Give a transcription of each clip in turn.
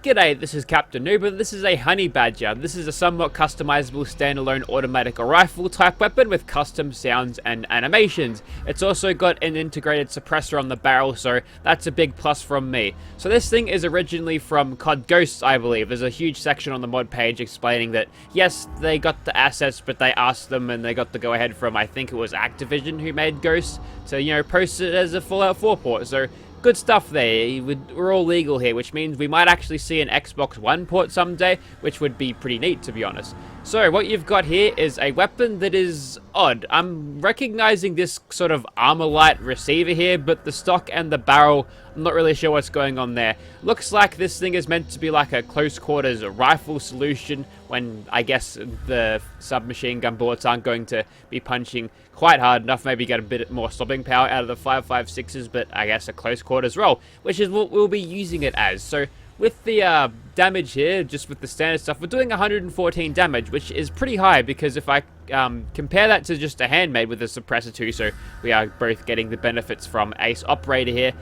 G'day, this is Captainoob, and this is a honey badger. This is a somewhat customizable standalone automatic rifle type weapon with custom sounds and animations. It's also got an integrated suppressor on the barrel, so that's a big plus from me. So this thing is originally from COD Ghosts, I believe. There's a huge section on the mod page explaining that, yes, they got the assets, but they asked them and they got the go-ahead from, I think it was Activision who made Ghosts, to, post it as a Fallout 4 port. So good stuff there. We're all legal here, which means we might actually see an Xbox One port someday, which would be pretty neat, to be honest. So what you've got here is a weapon that is odd. I'm recognizing this sort of armor-light receiver here, but the stock and the barrel, I'm not really sure what's going on there. Looks like this thing is meant to be like a close-quarters rifle solution when, I guess, the submachine gun bullets aren't going to be punching quite hard enough. Maybe get a bit more stopping power out of the 5.56s, but I guess a close-quarters roll, which is what we'll be using it as. So with the damage here, just with the standard stuff, we're doing 114 damage, which is pretty high, because if I compare that to just a handmade with a suppressor too, so we are both getting the benefits from Ace Operator here,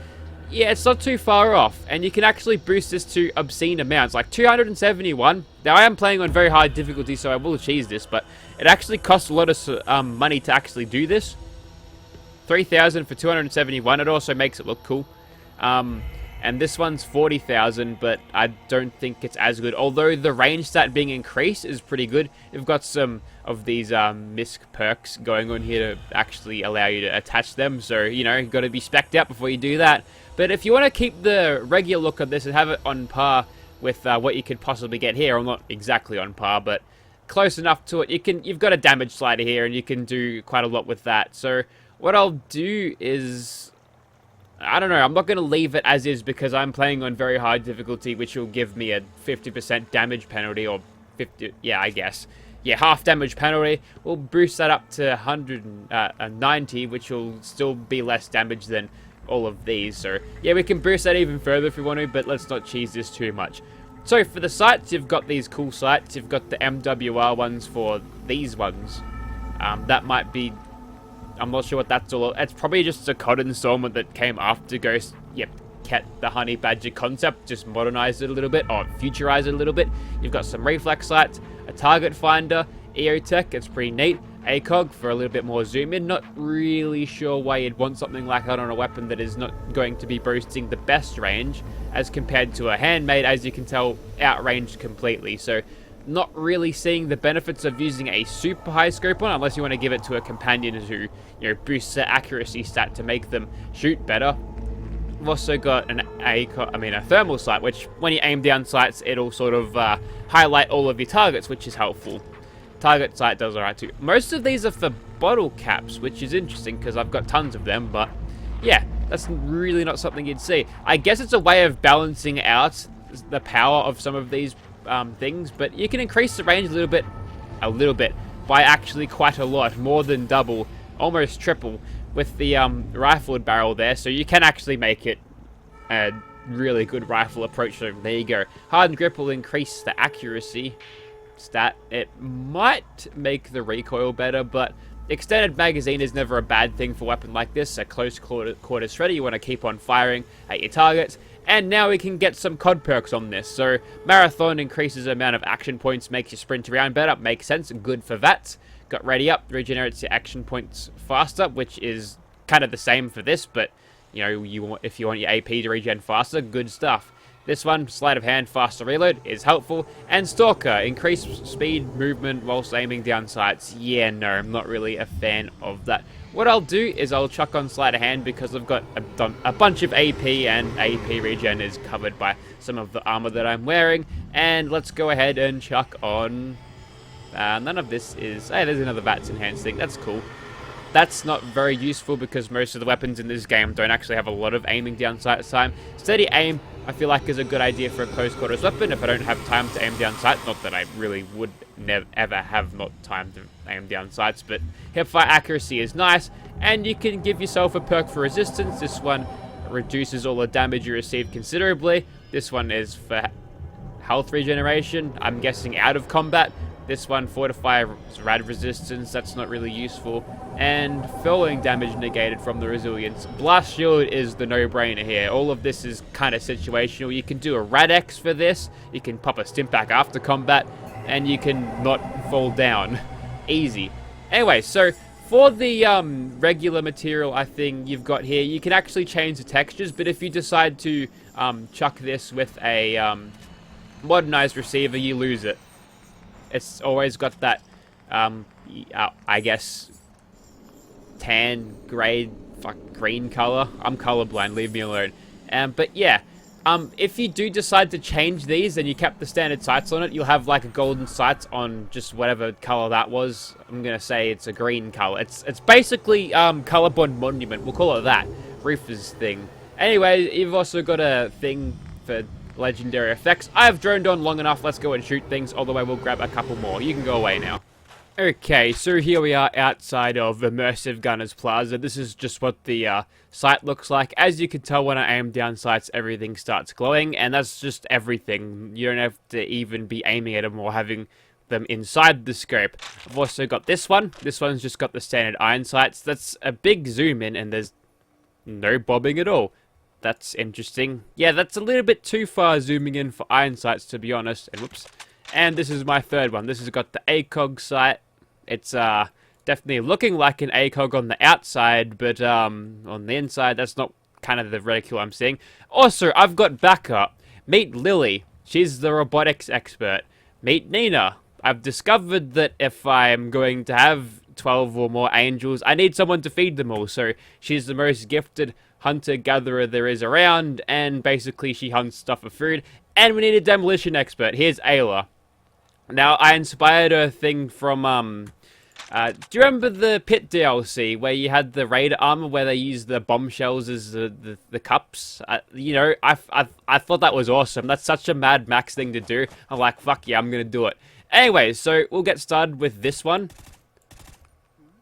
yeah, it's not too far off, and you can actually boost this to obscene amounts, like 271. Now, I am playing on very high difficulty, so I will cheese this, but it actually costs a lot of money to actually do this. 3,000 for 271, it also makes it look cool. And this one's 40,000, but I don't think it's as good. Although the range stat being increased is pretty good. You've got some of these MISC perks going on here to actually allow you to attach them. So, you've got to be spec'd out before you do that. But if you want to keep the regular look of this and have it on par with what you could possibly get here, or not exactly on par, but close enough to it, you've got a damage slider here, and you can do quite a lot with that. So what I'll do is, I don't know, I'm not going to leave it as is because I'm playing on very high difficulty, which will give me a 50% damage penalty, or 50, yeah, I guess. Yeah, half damage penalty. We'll boost that up to 190, which will still be less damage than all of these. So, yeah, we can boost that even further if we want to, but let's not cheese this too much. So, for the sights, you've got these cool sights. You've got the MWR ones for these ones. That might be, I'm not sure what that's all. It's probably just a COD installment that came after Ghost. Yep, kept the honey badger concept, just modernized it a little bit, or futurized it a little bit. You've got some reflex sights, a target finder, EOTech, it's pretty neat. ACOG for a little bit more zoom in. Not really sure why you'd want something like that on a weapon that is not going to be boasting the best range as compared to a handmade, as you can tell, outranged completely. So not really seeing the benefits of using a super high scope on, unless you want to give it to a companion who, boosts their accuracy stat to make them shoot better. We've also got a thermal sight, which when you aim down sights, it'll sort of highlight all of your targets, which is helpful. Target sight does alright too. Most of these are for bottle caps, which is interesting because I've got tons of them, but yeah, that's really not something you'd see. I guess it's a way of balancing out the power of some of these things, but you can increase the range a little bit, by actually quite a lot, more than double, almost triple, with the rifled barrel there, so you can actually make it a really good rifle approach. So there you go. Hardened grip will increase the accuracy stat. It might make the recoil better, but extended magazine is never a bad thing for a weapon like this. A close quarters shredder, you want to keep on firing at your targets. And now we can get some COD perks on this. So marathon increases the amount of action points, makes you sprint around better, makes sense, good for VATs. Got ready up, regenerates your action points faster, which is kind of the same for this, but if you want your AP to regen faster, good stuff. This one, Sleight-of-Hand, faster reload, is helpful. And Stalker, increased speed, movement whilst aiming down sights. Yeah, no, I'm not really a fan of that. What I'll do is I'll chuck on Sleight-of-Hand because I've got a bunch of AP, and AP regen is covered by some of the armor that I'm wearing. And let's go ahead and chuck on... none of this is... Hey, there's another VATS enhanced thing. That's cool. That's not very useful because most of the weapons in this game don't actually have a lot of aiming down sights time. Steady aim, I feel like, is a good idea for a close quarters weapon if I don't have time to aim down sights. Not that I really would ever have not time to aim down sights, but hipfire accuracy is nice, and you can give yourself a perk for resistance. This one reduces all the damage you receive considerably. This one is for health regeneration, I'm guessing out of combat, This one, Fortify Rad Resistance, that's not really useful. And falling damage negated from the Resilience. Blast Shield is the no-brainer here. All of this is kind of situational. You can do a Rad-X for this, you can pop a Stimpak after combat, and you can not fall down. Easy. Anyway, so for the regular material I think you've got here, you can actually change the textures, but if you decide to chuck this with a modernized receiver, you lose it. It's always got that, I guess, tan, grey, green color. I'm colorblind, leave me alone. But yeah, if you do decide to change these and you kept the standard sights on it, you'll have like a golden sights on just whatever color that was. I'm gonna say it's a green color. It's basically Colorblind Monument. We'll call it that. Reefer's thing. Anyway, you've also got a thing for legendary effects. I've droned on long enough. Let's go and shoot things. Although we'll grab a couple more. You can go away now. Okay, so here we are outside of Immersive Gunners Plaza. This is just what the sight looks like. As you can tell, when I aim down sights, everything starts glowing, and that's just everything. You don't have to even be aiming at them or having them inside the scope. I've also got this one. This one's just got the standard iron sights. That's a big zoom in, and there's no bobbing at all. That's interesting. Yeah, that's a little bit too far zooming in for iron sights, to be honest. And whoops. And this is my third one. This has got the ACOG sight. It's definitely looking like an ACOG on the outside, but on the inside, that's not kind of the reticule I'm seeing. Also, I've got backup. Meet Lily. She's the robotics expert. Meet Nina. I've discovered that if I'm going to have 12 or more angels, I need someone to feed them all. So she's the most gifted hunter-gatherer there is around, and basically she hunts stuff for food. And we need a demolition expert. Here's Ayla. Now, I inspired a thing from, do you remember the Pit DLC, where you had the Raider armor, where they used the bombshells as the cups? You know, I thought that was awesome. That's such a Mad Max thing to do. I'm like, fuck yeah, I'm gonna do it. Anyway, so we'll get started with this one.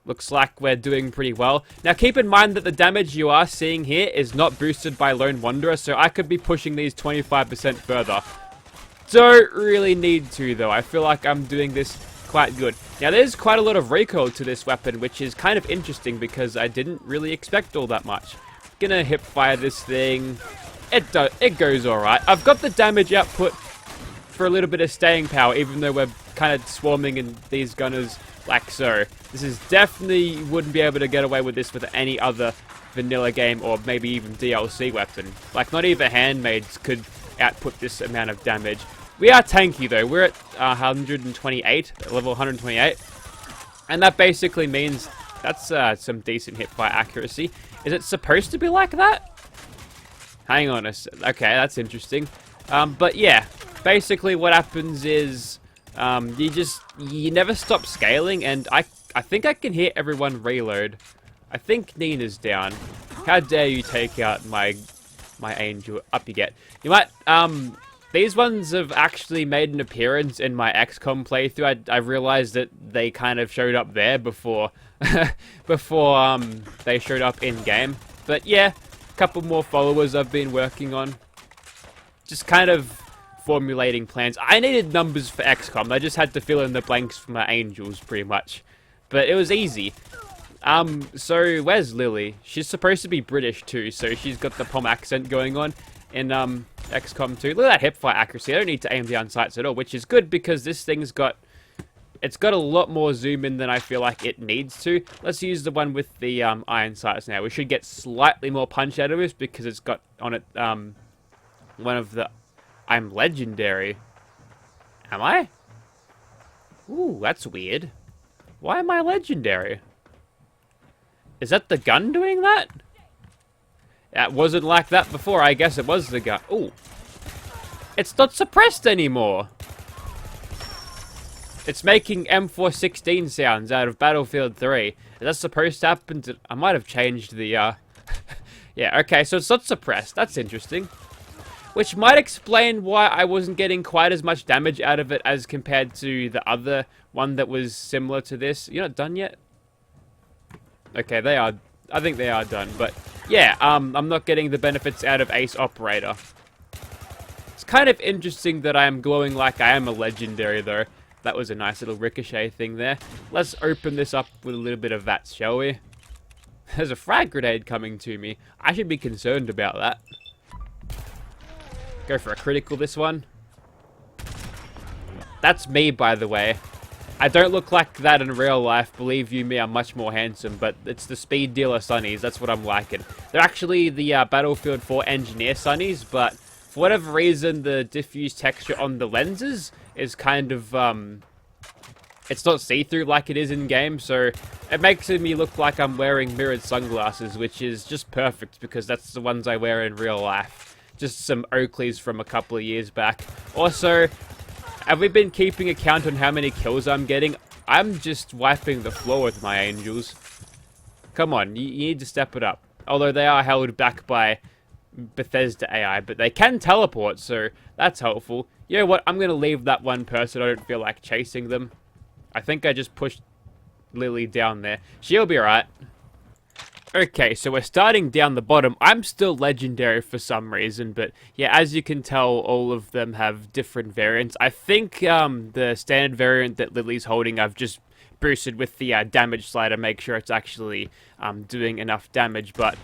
Looks like we're doing pretty well. Now, keep in mind that the damage you are seeing here is not boosted by Lone Wanderer, so I could be pushing these 25% further. Don't really need to, though. I feel like I'm doing this quite good. Now, there's quite a lot of recoil to this weapon, which is kind of interesting because I didn't really expect all that much. Gonna hip fire this thing. It goes alright. I've got the damage output for a little bit of staying power, even though we're kind of swarming in these gunners like so. This is definitely wouldn't be able to get away with this with any other vanilla game or maybe even DLC weapon. Like, not even handmaids could output this amount of damage. We are tanky though. We're at 128, level 128. And that basically means that's some decent hipfire accuracy. Is it supposed to be like that? Hang on a sec. Okay, that's interesting. But yeah, basically what happens is you never stop scaling, and I think I can hear everyone reload. I think Nina's down. How dare you take out my angel? Up you get. You might these ones have actually made an appearance in my XCOM playthrough. I realized that they kind of showed up there before before they showed up in game. But yeah, a couple more followers I've been working on. Just kind of formulating plans. I needed numbers for XCOM. I just had to fill in the blanks for my angels, pretty much. But it was easy. So where's Lily? She's supposed to be British too, so she's got the Pom accent going on in XCOM 2. Look at that hipfire accuracy. I don't need to aim down sights at all, which is good because this thing's got a lot more zoom in than I feel like it needs to. Let's use the one with the iron sights now. We should get slightly more punch out of this because it's got on it one of the I'm legendary. Am I? Ooh, that's weird. Why am I legendary? Is that the gun doing that? It wasn't like that before. I guess it was the gun. Ooh. It's not suppressed anymore. It's making M416 sounds out of Battlefield 3. Is that supposed to happen to... I might have changed the, Yeah, okay, so it's not suppressed. That's interesting. Which might explain why I wasn't getting quite as much damage out of it as compared to the other one that was similar to this. You're not done yet? Okay, they are. I think they are done. But yeah, I'm not getting the benefits out of Ace Operator. It's kind of interesting that I am glowing like I am a legendary though. That was a nice little ricochet thing there. Let's open this up with a little bit of VATS, shall we? There's a frag grenade coming to me. I should be concerned about that. Go for a critical this one. That's me, by the way. I don't look like that in real life. Believe you me, I'm much more handsome. But it's the speed dealer sunnies. That's what I'm liking. They're actually the Battlefield 4 engineer sunnies. But for whatever reason, the diffuse texture on the lenses is kind of... it's not see-through like it is in-game. So it makes me look like I'm wearing mirrored sunglasses. Which is just perfect because that's the ones I wear in real life. Just some Oakleys from a couple of years back. Also... have we been keeping account on how many kills I'm getting? I'm just wiping the floor with my angels. Come on, you need to step it up. Although they are held back by Bethesda AI, but they can teleport, so that's helpful. You know what? I'm going to leave that one person. I don't feel like chasing them. I think I just pushed Lily down there. She'll be alright. Okay, so we're starting down the bottom. I'm still legendary for some reason, but yeah, as you can tell, all of them have different variants. I think the standard variant that Lily's holding, I've just boosted with the damage slider, make sure it's actually doing enough damage. But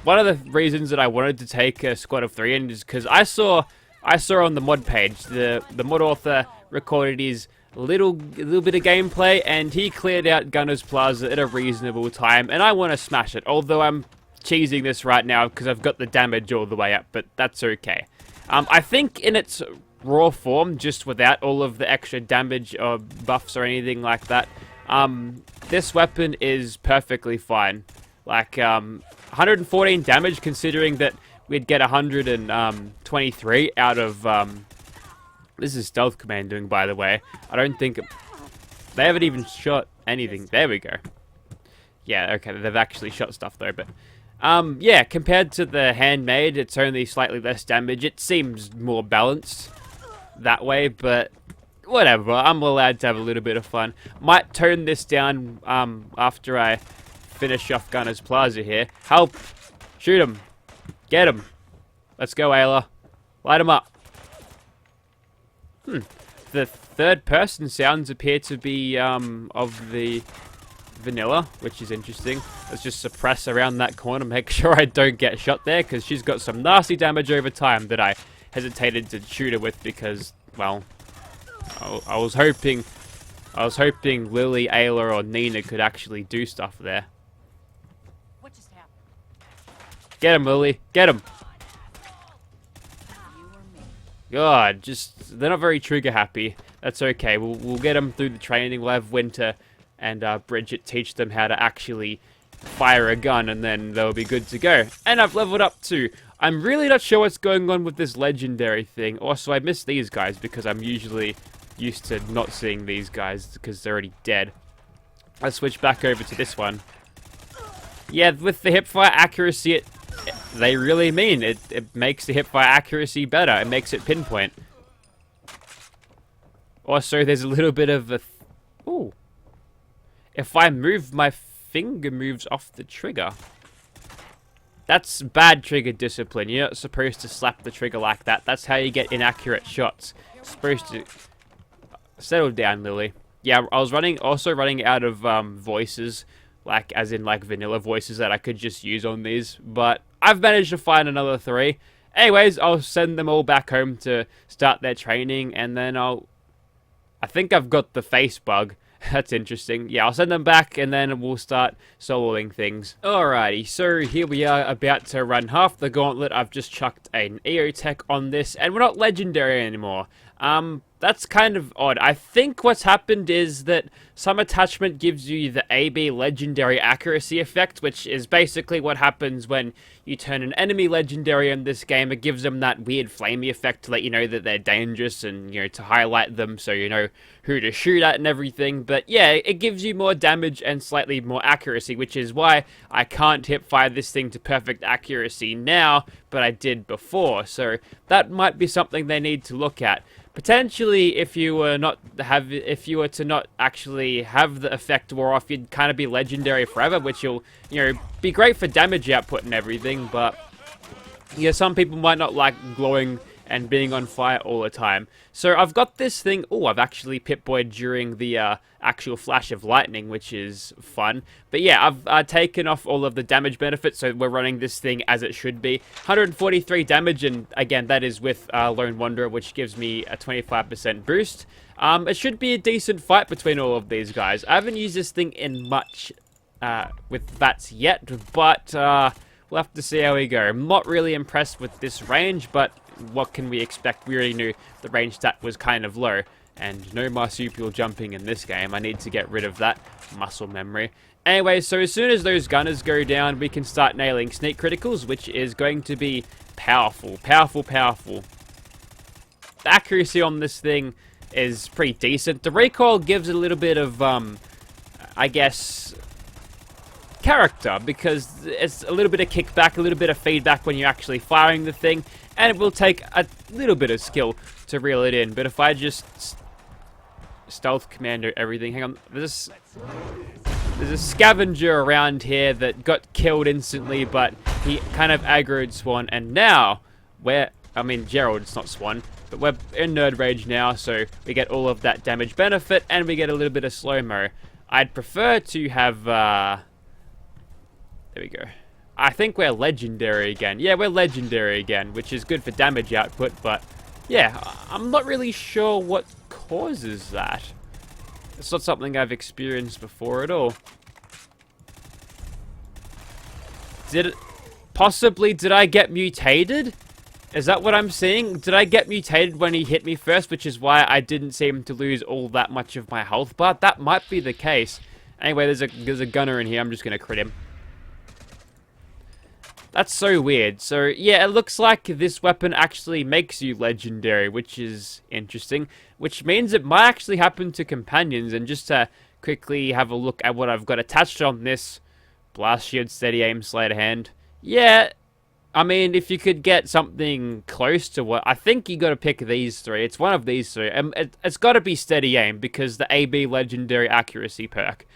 one of the reasons that I wanted to take a squad of 3 in is because I saw on the mod page, the mod author recorded his little bit of gameplay, and he cleared out Gunner's Plaza at a reasonable time, and I want to smash it, although I'm cheesing this right now because I've got the damage all the way up, but that's okay. I think in its raw form, just without all of the extra damage or buffs or anything like that, this weapon is perfectly fine. Like, 114 damage, considering that we'd get 123 out of... this is Stealth Command doing, by the way. I don't think... they haven't even shot anything. There we go. Yeah, okay, they've actually shot stuff, though, but... yeah, compared to the handmade, it's only slightly less damage. It seems more balanced that way, but... whatever, I'm allowed to have a little bit of fun. Might tone this down after I finish off Gunner's Plaza here. Help! Shoot him! Get him! Let's go, Ayla. Light him up. The third person sounds appear to be of the vanilla, which is interesting. Let's just suppress around that corner, make sure I don't get shot there, because she's got some nasty damage over time that I hesitated to shoot her with because, well, I was hoping Lily, Ayla, or Nina could actually do stuff there. What just happened? Get him, Lily. Get him. God, just, they're not very trigger happy. That's okay. We'll get them through the training. We'll have Winter and Bridget teach them how to actually fire a gun, and then they'll be good to go. And I've leveled up too. I'm really not sure what's going on with this legendary thing. Also, I miss these guys because I'm usually used to not seeing these guys because they're already dead. I'll switch back over to this one. Yeah, with the hipfire accuracy, they really mean it makes the hipfire accuracy better. It makes it pinpoint. Also, there's a little bit of a... ooh. If I move, my finger moves off the trigger. That's bad trigger discipline. You're not supposed to slap the trigger like that. That's how you get inaccurate shots. You're supposed to... settle down, Lily. Yeah, I was also running out of voices. Like, as in, like, vanilla voices that I could just use on these. But I've managed to find another 3. Anyways, I'll send them all back home to start their training. And then I think I've got the face bug. That's interesting. Yeah, I'll send them back and then we'll start soloing things. Alrighty, so here we are about to run half the gauntlet. I've just chucked an EOTech on this and we're not legendary anymore. That's kind of odd. I think what's happened is that some attachment gives you the AB legendary accuracy effect, which is basically what happens when you turn an enemy legendary in this game. It gives them that weird flamey effect to let you know that they're dangerous and, you know, to highlight them so you know who to shoot at and everything. But yeah, it gives you more damage and slightly more accuracy, which is why I can't hip-fire this thing to perfect accuracy now, but I did before. So that might be something they need to look at. Potentially, if you were to not actually have the effect wore off, you'd kind of be legendary forever, which will, you know, be great for damage output and everything. But yeah, some people might not like glowing and being on fire all the time. So I've got this thing. Oh, I've actually Pip-Boyed during the actual flash of lightning, which is fun. But yeah, I've taken off all of the damage benefits, so we're running this thing as it should be. 143 damage, and again, that is with Lone Wanderer, which gives me a 25% boost. It should be a decent fight between all of these guys. I haven't used this thing in much with VATS yet, but we'll have to see how we go. I'm not really impressed with this range, but what can we expect? We already knew the range stat was kind of low, and no marsupial jumping in this game. I need to get rid of that muscle memory. Anyway, so as soon as those gunners go down, we can start nailing sneak criticals, which is going to be powerful, powerful, powerful. The accuracy on this thing is pretty decent. The recoil gives it a little bit of, I guess, character, because it's a little bit of kickback, a little bit of feedback when you're actually firing the thing, and it will take a little bit of skill to reel it in. But if I just stealth commando everything, hang on, there's a scavenger around here that got killed instantly, but he kind of aggroed Swan, and now Gerald, it's not Swan, but we're in Nerd Rage now, so we get all of that damage benefit, and we get a little bit of slow-mo. I'd prefer to have, there we go. I think we're legendary again. Yeah, we're legendary again, which is good for damage output, but yeah, I'm not really sure what causes that. It's not something I've experienced before at all. Did I get mutated? Is that what I'm seeing? Did I get mutated when he hit me first, which is why I didn't seem to lose all that much of my health bar? That might be the case. Anyway, there's a gunner in here. I'm just gonna crit him. That's so weird. So yeah, it looks like this weapon actually makes you legendary, which is interesting. Which means it might actually happen to companions. And just to quickly have a look at what I've got attached on this: blast shield, steady aim, Sleight-of-Hand. Yeah. I mean, if you could get something close to what... I think you got to pick these three. It's one of these three. It's got to be steady aim, because the AB legendary accuracy perk.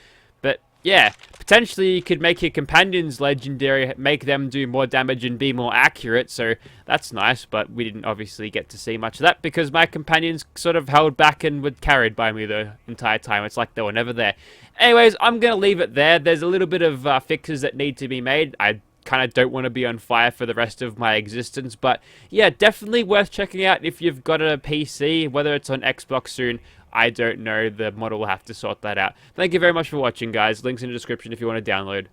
But, yeah, potentially you could make your companions legendary, make them do more damage and be more accurate, so that's nice, but we didn't obviously get to see much of that, because my companions sort of held back and were carried by me the entire time. It's like they were never there. Anyways, I'm going to leave it there. There's a little bit of fixes that need to be made. I kind of don't want to be on fire for the rest of my existence, but yeah, definitely worth checking out if you've got a PC, whether it's on Xbox soon. I don't know, the model will have to sort that out. Thank you very much for watching, guys. Links in the description if you want to download.